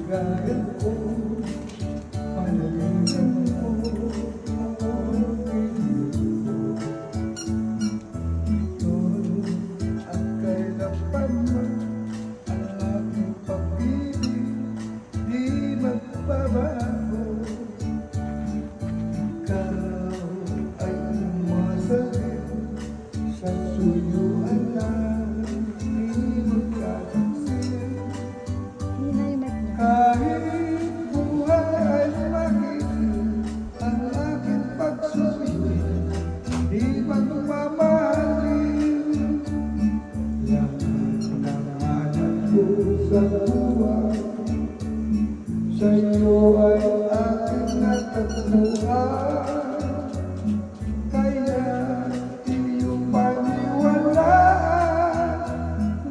Gaya ko, panalingan mo ang ngayon at kailan ang aking pag-ibig di magbabago. Ikaw ay umasalit sa suyuan lang, di magkataksin. Kahit buhay ay magiging ang aking pagsusuri, di magmamahalin. Lahat ng hanap ko sa buhay, sa'yo ay aking natatagpuan. Kaya iyong paniwalaan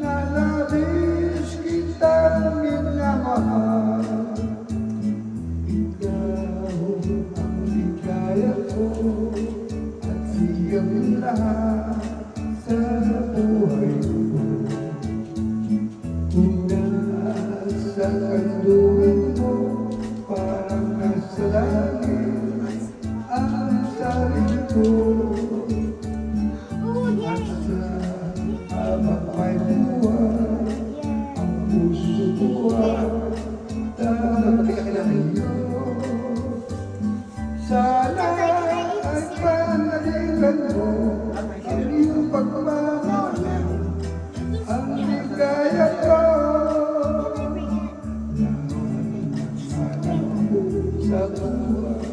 na labis kitang minamahal. Ikaw ang ligaya ko at siyang lahat sa buhay ko. Kung nasa kanlungan mo, parang nasa langit ang sarili ko. At sa habang may buhay, ang puso ko ay sa'yo. Sana ay panaligan mo ang iyong pagmamahal, ang ligaya ko. Sa buhay,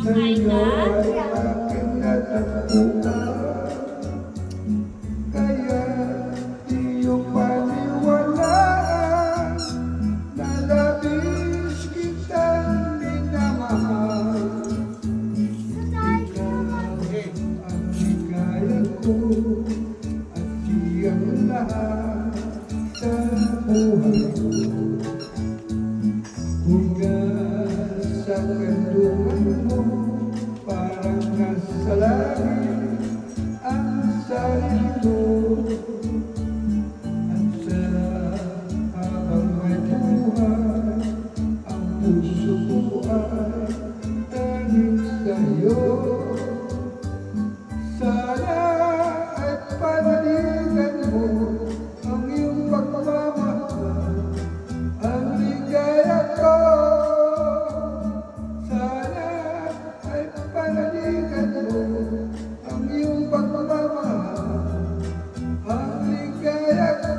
sa'yo ay aking natagpuan. Kaya iyong paniwalaan na labis kitang minamahal. Ikaw ang ligaya ko at siyang lahat sa buhay ko. Kung nasa kanlungan mo, parang nasa langit ang sarili ko. At sa habang may buhay, ang puso ko ay tanging sa'yo. Sana ay panaligan mo ang iyong pagmamahal, ang ligaya ko. Sana ay panaligan mo ang iyong pagmamahal, ang ligaya ko.